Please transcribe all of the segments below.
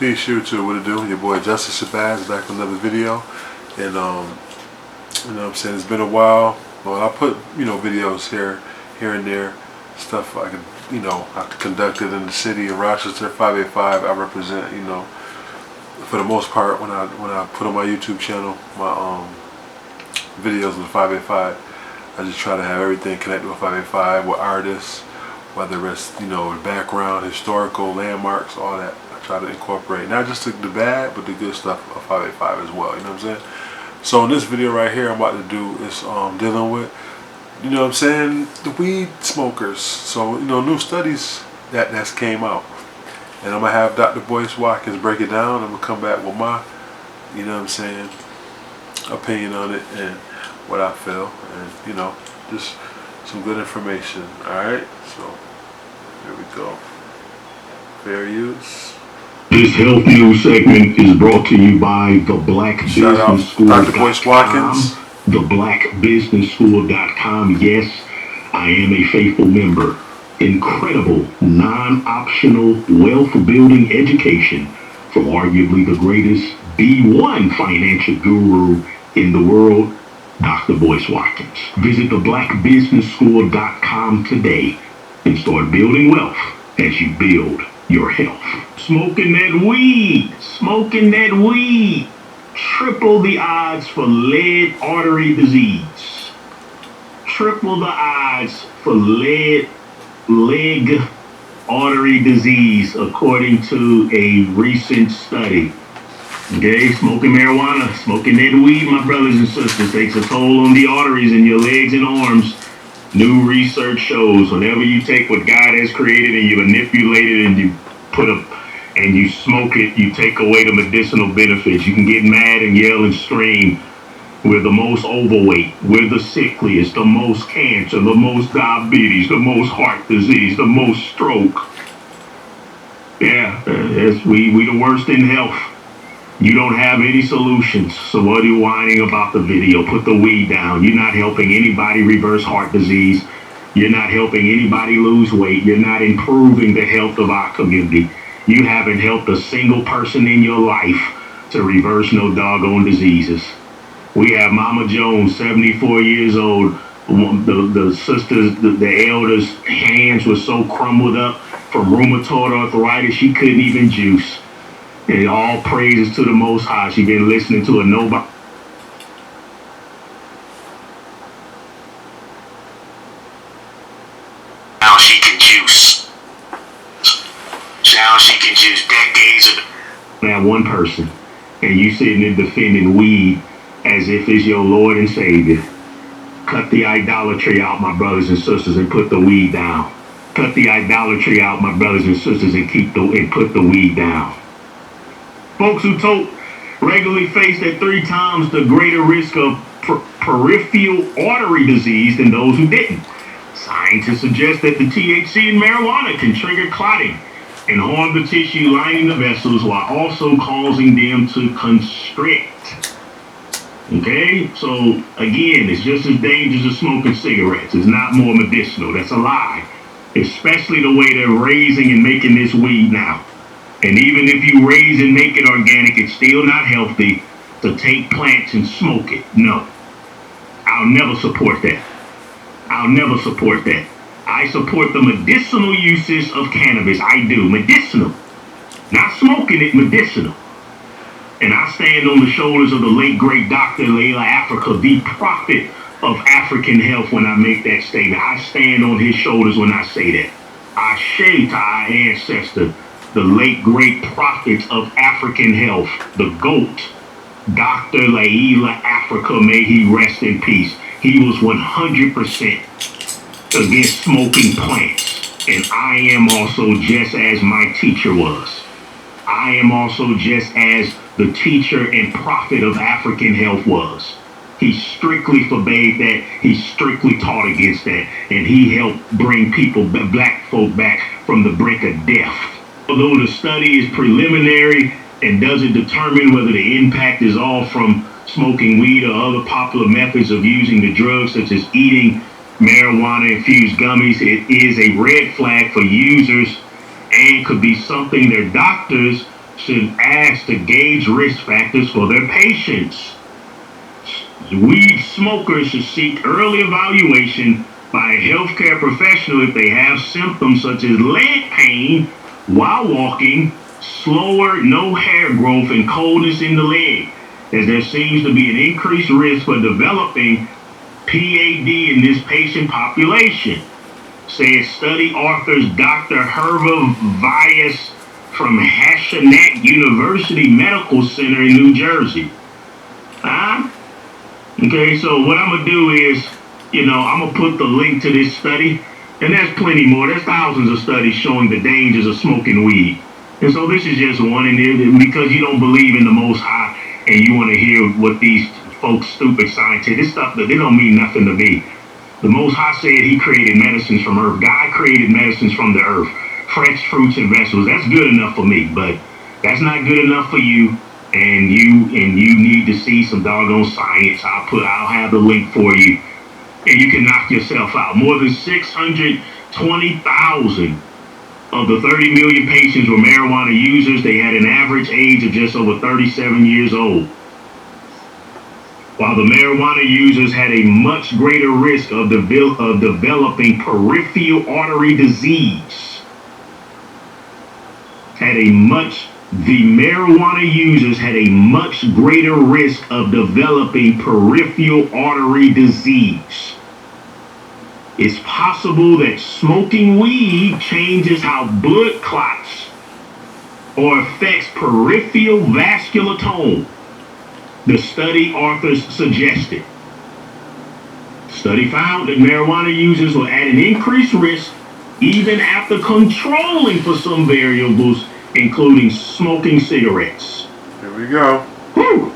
Peace, you too. What it do? Your boy Justice Shabazz back with another video, and you know what I'm saying, it's been a while. Well, I put videos here and there, stuff I could I've conducted in the city of Rochester 585. I represent for the most part when I put on my YouTube channel my videos of the 585. I just try to have everything connected with 585 with artists, whether it's background, historical landmarks, all that. Try to incorporate not just the bad but the good stuff of 585 as well, you know what I'm saying? So in this video right here I'm about to do is dealing with the weed smokers. So new studies that's came out, and I'm gonna have Dr. Boyce Watkins break it down. I'm gonna come back with my opinion on it and what I feel, and just some good information. Alright, so here we go. Fair use. This health news segment is brought to you by the blackbusinessschool.com. Theblackbusinessschool.com. Yes, I am a faithful member. Incredible, non-optional wealth building education from arguably the greatest B1 financial guru in the world, Dr. Boyce Watkins. Visit theblackbusinessschool.com today and start building wealth as you build your health. Smoking that weed, triple the odds for leg artery disease. Triple the odds for leg artery disease, according to a recent study. Okay, smoking marijuana, smoking that weed, my brothers and sisters, takes a toll on the arteries in your legs and arms. New research shows whenever you take what God has created and you manipulate it and you and you smoke it, you take away the medicinal benefits. You can get mad and yell and scream. We're the most overweight. We're the sickliest, the most cancer, the most diabetes, the most heart disease, the most stroke. Yeah, we the worst in health. You don't have any solutions. So what are you whining about the video? Put the weed down. You're not helping anybody reverse heart disease. You're not helping anybody lose weight. You're not improving the health of our community. You haven't helped a single person in your life to reverse no doggone diseases. We have Mama Jones, 74 years old. The sisters, the elders' hands were so crumbled up from rheumatoid arthritis she couldn't even juice. And all praises to the Most High. She's been listening to a nobody. Now she can juice. Now she can juice decades of. Now one person, and you sitting there defending weed as if it's your Lord and Savior. Cut the idolatry out, my brothers and sisters, and put the weed down. Cut the idolatry out, my brothers and sisters, and put the weed down. Folks who tote regularly face at 3 times the greater risk of peripheral artery disease than those who didn't. Scientists suggest that the THC in marijuana can trigger clotting and harm the tissue lining the vessels while also causing them to constrict. Okay, so again, it's just as dangerous as smoking cigarettes. It's not more medicinal. That's a lie. Especially the way they're raising and making this weed now. And even if you raise and make it organic, it's still not healthy to take plants and smoke it. No, I'll never support that. I'll never support that. I support the medicinal uses of cannabis. I do. Medicinal. Not smoking it, medicinal. And I stand on the shoulders of the late, great Dr. Layla Africa, the prophet of African health when I make that statement. I stand on his shoulders when I say that. I shade to our ancestor, the late, great prophet of African health, the GOAT, Dr. Layla Africa, may he rest in peace. He was 100% against smoking plants. And I am also just as my teacher was. I am also just as the teacher and prophet of African health was. He strictly forbade that. He strictly taught against that. And he helped bring people, black folk, back from the brink of death. Although the study is preliminary and doesn't determine whether the impact is all from smoking weed or other popular methods of using the drug, such as eating marijuana-infused gummies, it is a red flag for users and could be something their doctors should ask to gauge risk factors for their patients. Weed smokers should seek early evaluation by a healthcare professional if they have symptoms such as leg pain while walking, slower no hair growth, and coldness in the leg, as there seems to be an increased risk for developing PAD in this patient population, says study authors Dr. Herva Vyas from Hashanat University Medical Center in New Jersey. Okay, so what I'm going to do is, I'm going to put the link to this study, and there's plenty more. There's thousands of studies showing the dangers of smoking weed. And so this is just one in there because you don't believe in the Most High and you want to hear what these folks, stupid scientists, this stuff, they don't mean nothing to me. The Most High said he created medicines from earth. God created medicines from the earth, fresh fruits and vegetables. That's good enough for me, but that's not good enough for you. And you need to see some doggone science. I'll have the link for you, and you can knock yourself out. More than 620,000 of the 30 million patients were marijuana users. They had an average age of just over 37 years old. While the marijuana users had a much greater risk of developing peripheral artery disease, the marijuana users had a much greater risk of developing peripheral artery disease. It's possible that smoking weed changes how blood clots or affects peripheral vascular tone, the study authors suggested. Study found that marijuana users were at an increased risk even after controlling for some variables, including smoking cigarettes. Here we go. Whew.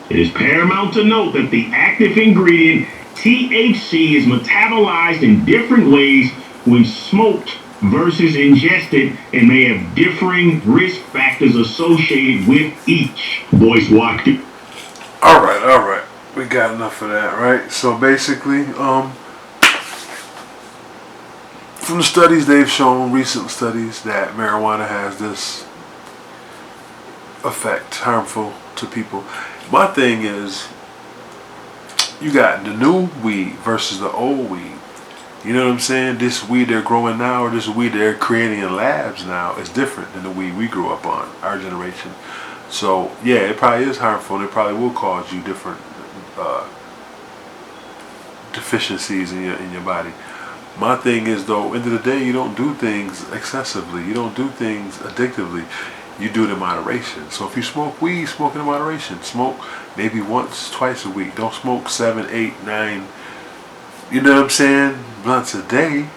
It is paramount to note that the active ingredient THC is metabolized in different ways when smoked versus ingested and may have differing risk factors associated with each. Voice Watkins. All right. We got enough of that, right? So basically, from the studies they've shown, recent studies, that marijuana has this effect, harmful to people. My thing is, you got the new weed versus the old weed. You know what I'm saying? This weed they're growing now, or this weed they're creating in labs now, is different than the weed we grew up on, our generation. So yeah, it probably is harmful, and it probably will cause you different deficiencies in your body. My thing is, though, end of the day, you don't do things excessively. You don't do things addictively. You do it in moderation. So if you smoke weed, smoke it in moderation. Smoke maybe once, twice a week. Don't smoke 7, 8, 9, you know what I'm saying, blunts a day.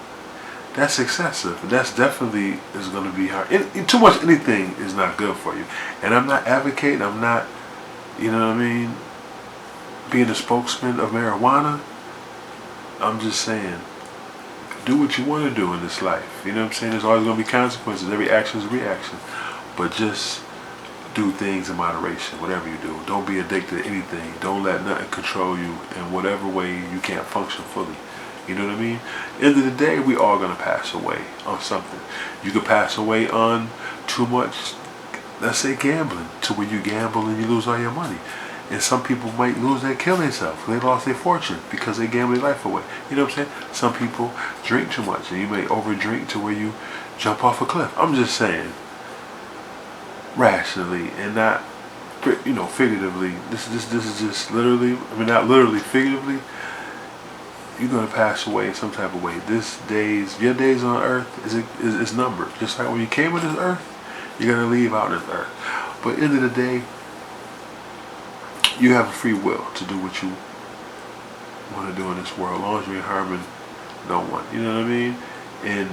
That's excessive. And that's definitely is going to be hard. Too much anything is not good for you. And I'm not advocating, I'm not, you know what I mean, being a spokesman of marijuana. I'm just saying, do what you want to do in this life. You know what I'm saying? There's always going to be consequences. Every action is a reaction. But just do things in moderation, whatever you do. Don't be addicted to anything. Don't let nothing control you in whatever way you can't function fully. You know what I mean? End of the day, we all going to pass away on something. You could pass away on too much, let's say gambling, to where you gamble and you lose all your money. And some people might kill themselves. They lost their fortune because they gambled their life away. You know what I'm saying? Some people drink too much, and you may overdrink to where you jump off a cliff. I'm just saying, rationally and not, figuratively. This is just literally. I mean, not literally, figuratively. You're gonna pass away in some type of way. Your days on earth is numbered. Just like when you came on this earth, you're gonna leave out this earth. But end of the day, you have a free will to do what you want to do in this world, as long as you ain't harming no one. You know what I mean? And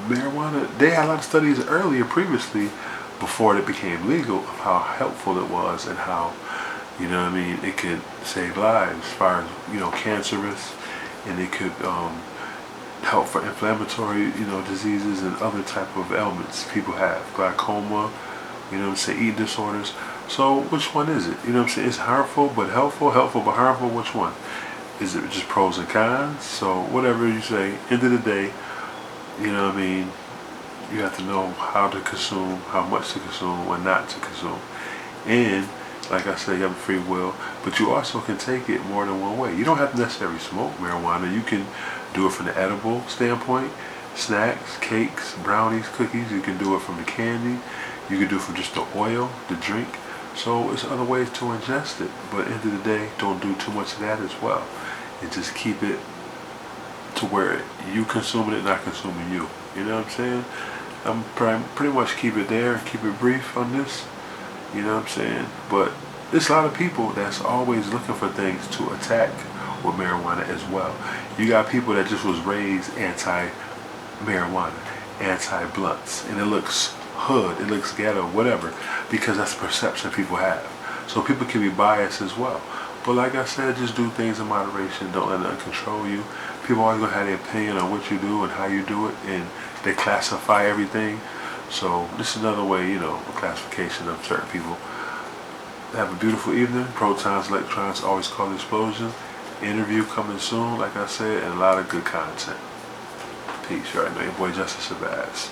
marijuana, they had a lot of studies previously, before it became legal, of how helpful it was and how, you know what I mean, it could save lives as far as, cancerous, and it could help for inflammatory, diseases and other type of ailments people have, glaucoma, eating disorders. So which one is it? You know what I'm saying? It's harmful but helpful, helpful but harmful. Which one? Is it just pros and cons? So whatever you say, end of the day, you know what I mean, You have to know how to consume, how much to consume, or not to consume. And like I said, you have free will, but you also can take it more than one way. You don't have to necessarily smoke marijuana. You can do it from the edible standpoint, snacks, cakes, brownies, cookies. You can do it from the candy. You can do it from just the oil, the drink. So it's other ways to ingest it. But at the end of the day, don't do too much of that as well. And just keep it to where you consuming it, not consuming you. You know what I'm saying? I'm pretty much keep it there, keep it brief on this. You know what I'm saying? But there's a lot of people that's always looking for things to attack with marijuana as well. You got people that just was raised anti-marijuana, anti-blunts, and it looks hood, it looks ghetto, whatever, because that's the perception people have. So people can be biased as well. But like I said, just do things in moderation. Don't let it control you. People always gonna have their opinion on what you do and how you do it, and they classify everything. So this is another way, a classification of certain people. Have a beautiful evening. Protons, electrons, always call the explosion. Interview coming soon, like I said, and a lot of good content. Peace. You already know your boy Justice Shabazz.